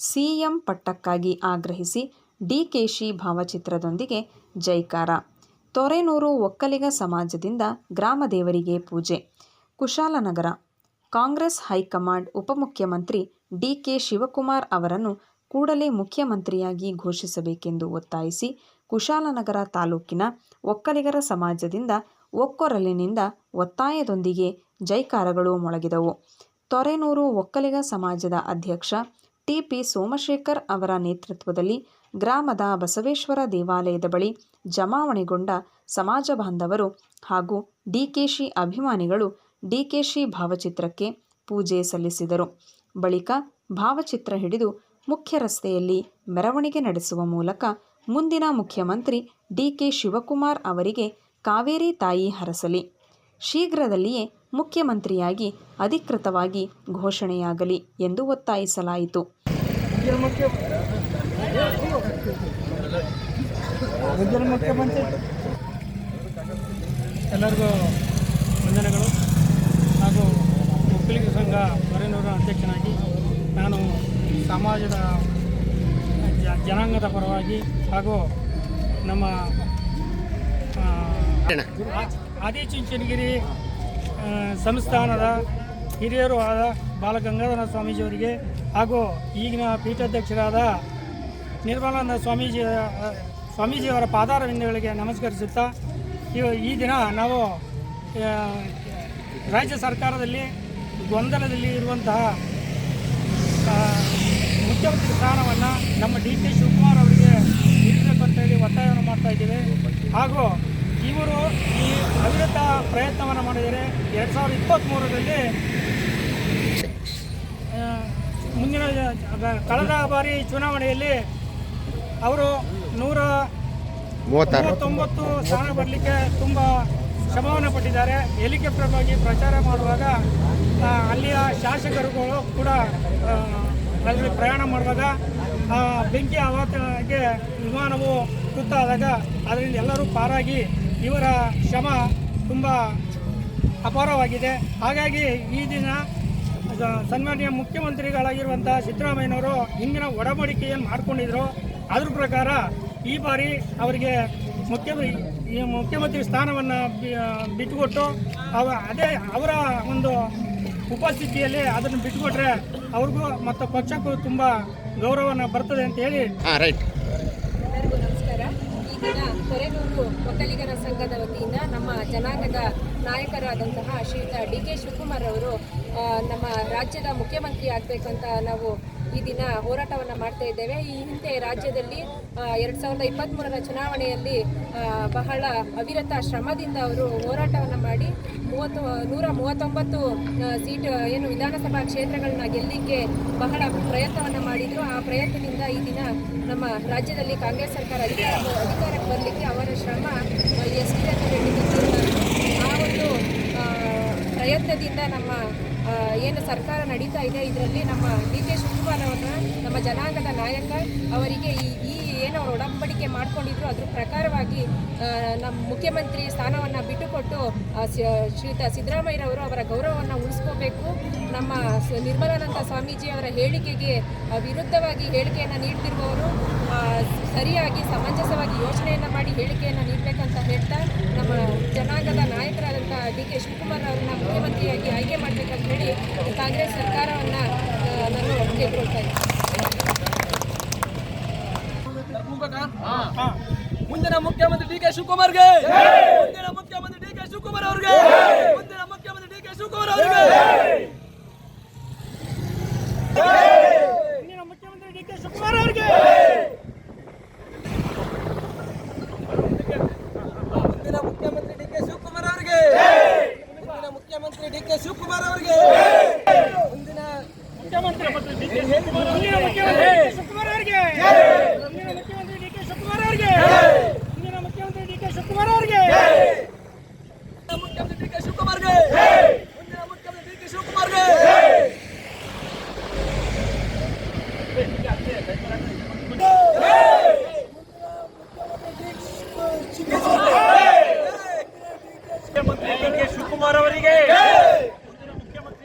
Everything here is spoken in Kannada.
ಸಿಎಂ ಪಟ್ಟಕ್ಕಾಗಿ ಆಗ್ರಹಿಸಿ ಡಿಕೆಶಿ ಭಾವಚಿತ್ರದೊಂದಿಗೆ ಜೈಕಾರ. ತೊರೆನೂರು ಒಕ್ಕಲಿಗ ಸಮಾಜದಿಂದ ಗ್ರಾಮದೇವರಿಗೆ ಪೂಜೆ. ಕುಶಾಲನಗರ. ಕಾಂಗ್ರೆಸ್ ಹೈಕಮಾಂಡ್ ಉಪಮುಖ್ಯಮಂತ್ರಿ ಡಿಕೆ ಶಿವಕುಮಾರ್ ಅವರನ್ನು ಕೂಡಲೇ ಮುಖ್ಯಮಂತ್ರಿಯಾಗಿ ಘೋಷಿಸಬೇಕೆಂದು ಒತ್ತಾಯಿಸಿ ಕುಶಾಲನಗರ ತಾಲೂಕಿನ ಒಕ್ಕಲಿಗರ ಸಮಾಜದಿಂದ ಒಕ್ಕೊರಲಿನಿಂದ ಒತ್ತಾಯದೊಂದಿಗೆ ಜೈಕಾರಗಳು ಮೊಳಗಿದವು. ತೊರೆನೂರು ಒಕ್ಕಲಿಗ ಸಮಾಜದ ಅಧ್ಯಕ್ಷ ಟಿಪಿ ಸೋಮಶೇಖರ್ ಅವರ ನೇತೃತ್ವದಲ್ಲಿ ಗ್ರಾಮದ ಬಸವೇಶ್ವರ ದೇವಾಲಯದ ಬಳಿ ಜಮಾವಣೆಗೊಂಡ ಸಮಾಜ ಬಾಂಧವರು ಹಾಗೂ ಡಿಕೆಶಿ ಅಭಿಮಾನಿಗಳು ಡಿಕೆಶಿ ಭಾವಚಿತ್ರಕ್ಕೆ ಪೂಜೆ ಸಲ್ಲಿಸಿದರು. ಬಳಿಕ ಭಾವಚಿತ್ರ ಹಿಡಿದು ಮುಖ್ಯ ರಸ್ತೆಯಲ್ಲಿ ಮೆರವಣಿಗೆ ನಡೆಸುವ ಮೂಲಕ ಮುಂದಿನ ಮುಖ್ಯಮಂತ್ರಿ ಡಿಕೆ ಶಿವಕುಮಾರ್ ಅವರಿಗೆ ಕಾವೇರಿ ತಾಯಿ ಹರಸಲಿ, ಶೀಘ್ರದಲ್ಲಿಯೇ ಮುಖ್ಯಮಂತ್ರಿಯಾಗಿ ಅಧಿಕೃತವಾಗಿ ಘೋಷಣೆಯಾಗಲಿ ಎಂದು ಒತ್ತಾಯಿಸಲಾಯಿತು. ಎಲ್ಲರಿಗೂ ವಂದನೆಗಳು. ಹಾಗೂ ಒಕ್ಕಲಿಗ ಸಂಘ ತೊರೆನೂರು ಅಧ್ಯಕ್ಷನಾಗಿ ನಾನು ಸಮಾಜದ ಜನಾಂಗದ ಪರವಾಗಿ ಹಾಗೂ ನಮ್ಮ ಆದಿಚುಂಚನಗಿರಿ ಸಂಸ್ಥಾನದ ಹಿರಿಯರು ಆದ ಬಾಲಗಂಗಾಧರ ಸ್ವಾಮೀಜಿಯವರಿಗೆ ಹಾಗೂ ಈಗಿನ ಪೀಠಾಧ್ಯಕ್ಷರಾದ ನಿರ್ಮಲಾನಂದ ಸ್ವಾಮೀಜಿಯವರ ಪಾದಾರವಿಂದಗಳಿಗೆ ನಮಸ್ಕರಿಸುತ್ತಾ ಈ ದಿನ ನಾವು ರಾಜ್ಯ ಸರ್ಕಾರದಲ್ಲಿ ಗೊಂದಲದಲ್ಲಿ ಇರುವಂತಹ ಮುಖ್ಯಮಂತ್ರಿ ಸ್ಥಾನವನ್ನು ನಮ್ಮ ಡಿಕೆ ಶಿವಕುಮಾರ್ ಅವರಿಗೆ ನೀಡಬೇಕು ಅಂತೇಳಿ ಒತ್ತಾಯವನ್ನು ಮಾಡ್ತಾ ಇದ್ದೇವೆ. ಹಾಗೂ ಇವರು ಈ ಅವಿರತ ಪ್ರಯತ್ನವನ್ನು ಮಾಡಿದರೆ 2023ರಲ್ಲಿ ಮುಂದಿನ ಕಳೆದ ಬಾರಿ ಚುನಾವಣೆಯಲ್ಲಿ ಅವರು 139 ಸ್ಥಾನ ಬರಲಿಕ್ಕೆ ತುಂಬ ಶ್ರಮವನ್ನು ಪಟ್ಟಿದ್ದಾರೆ. ಹೆಲಿಕಾಪ್ಟರ್ ಬಗ್ಗೆ ಪ್ರಚಾರ ಮಾಡುವಾಗ ಅಲ್ಲಿಯ ಶಾಸಕರುಗಳು ಕೂಡ ಅಲ್ಲಿ ಪ್ರಯಾಣ ಮಾಡುವಾಗ ಬೆಂಕಿ ಅವಘಡಕ್ಕೆ ವಿಮಾನವು ತುತ್ತಾದಾಗ ಅದರಿಂದ ಎಲ್ಲರೂ ಪಾರಾಗಿ ಇವರ ಶ್ರಮ ತುಂಬ ಅಪಾರವಾಗಿದೆ. ಹಾಗಾಗಿ ಈ ದಿನ ಸನ್ಮಾನ್ಯ ಮುಖ್ಯಮಂತ್ರಿಗಳಾಗಿರುವಂಥ ಸಿದ್ದರಾಮಯ್ಯನವರು ಹಿಂದಿನ ಒಡಂಬಡಿಕೆಯನ್ನು ಮಾಡಿಕೊಂಡಿದ್ರು. ಅದ್ರ ಪ್ರಕಾರ ಈ ಬಾರಿ ಅವರಿಗೆ ಮುಖ್ಯಮಂತ್ರಿ ಸ್ಥಾನವನ್ನು ಬಿಟ್ಟುಕೊಟ್ಟು ಅದೇ ಅವರ ಒಂದು ಉಪಸ್ಥಿತಿಯಲ್ಲಿ ಅದನ್ನು ಬಿಟ್ಟುಕೊಟ್ರೆ ಅವ್ರಿಗೂ ಮತ್ತು ಪಕ್ಷಕ್ಕೂ ತುಂಬ ಗೌರವವನ್ನು ಬರ್ತದೆ ಅಂತ ಹೇಳಿ. ಎಲ್ಲರಿಗೂ ನಮಸ್ಕಾರ. ಈ ದಿನ ತೊರೆನೂರು ಒಕ್ಕಲಿಗರ ಸಂಘದ ವತಿಯಿಂದ ನಮ್ಮ ಜನಾಂಗದ ನಾಯಕರಾದಂತಹ ಶ್ರೀಯುತ ಡಿಕೆ ಶಿವಕುಮಾರ್ ಅವರು ನಮ್ಮ ರಾಜ್ಯದ ಮುಖ್ಯಮಂತ್ರಿ ಆಗಬೇಕಂತ ನಾವು ಈ ದಿನ ಹೋರಾಟವನ್ನು ಮಾಡ್ತಾ ಇದ್ದೇವೆ. ಈ ಹಿಂದೆ ರಾಜ್ಯದಲ್ಲಿ 2023ರ ಚುನಾವಣೆಯಲ್ಲಿ ಬಹಳ ಅವಿರತ ಶ್ರಮದಿಂದ ಅವರು ಹೋರಾಟವನ್ನು ಮಾಡಿ 139 ಸೀಟ್ ಏನು ವಿಧಾನಸಭಾ ಕ್ಷೇತ್ರಗಳನ್ನ ಗೆಲ್ಲಲಿಕ್ಕೆ ಬಹಳ ಪ್ರಯತ್ನವನ್ನು ಮಾಡಿದರು. ಆ ಪ್ರಯತ್ನದಿಂದ ಈ ದಿನ ನಮ್ಮ ರಾಜ್ಯದಲ್ಲಿ ಕಾಂಗ್ರೆಸ್ ಸರ್ಕಾರ ಅಧಿಕಾರಕ್ಕೆ ಬರಲಿಕ್ಕೆ ಅವರ ಶ್ರಮ ಎಷ್ಟಿದೆ ಅಂತ ಹೇಳಲಿಕ್ಕೆ ಆ ಒಂದು ಪ್ರಯತ್ನದಿಂದ ನಮ್ಮ ಏನು ಸರ್ಕಾರ ನಡೀತಾ ಇದೆ ಇದರಲ್ಲಿ ನಮ್ಮ ಡಿಕೆ ಶಿವಕುಮಾರ್ ಅವರನ್ನ ನಮ್ಮ ಜನಾಂಗದ ನಾಯಕ ಅವರಿಗೆ ಈ ಏನು ಒಡಂಬಡಿಕೆ ಮಾಡಿಕೊಂಡಿದ್ರು ಅದ್ರ ಪ್ರಕಾರವಾಗಿ ನಮ್ಮ ಮುಖ್ಯಮಂತ್ರಿ ಸ್ಥಾನವನ್ನು ಬಿಟ್ಟುಕೊಟ್ಟು ಶ್ರೀಯುತ ಸಿದ್ದರಾಮಯ್ಯರವರು ಅವರ ಗೌರವವನ್ನು ಉಳಿಸ್ಕೋಬೇಕು. ನಮ್ಮ ನಿರ್ಮಲಾನಂದ ಸ್ವಾಮೀಜಿಯವರ ಹೇಳಿಕೆಗೆ ವಿರುದ್ಧವಾಗಿ ಹೇಳಿಕೆಯನ್ನು ನೀಡ್ತಿರುವವರು ಸರಿಯಾಗಿ ಸಮಂಜಸವಾಗಿ ಯೋಚನೆಯನ್ನು ಮಾಡಿ ಹೇಳಿಕೆಯನ್ನು ನೀಡಬೇಕಂತ ಹೇಳ್ತಾ ನಮ್ಮ ಜನಾಂಗದ ನಾಯಕರಾದಂಥ ಡಿಕೆ ಶಿವಕುಮಾರ್ ಅವರನ್ನ ಮುಖ್ಯಮಂತ್ರಿಯಾಗಿ ಆಯ್ಕೆ ಮಾಡಬೇಕಂತ ಹೇಳಿ ಕಾಂಗ್ರೆಸ್ ಸರ್ಕಾರವನ್ನು ನಾನು ಕೇಳ್ಕೊಳ್ತಾ ಇದ್ದೀನಿ. ಮುಂದಿನ ಮುಖ್ಯಮಂತ್ರಿ ಡಿಕೆ ಶಿವಕುಮಾರ್ಗೆ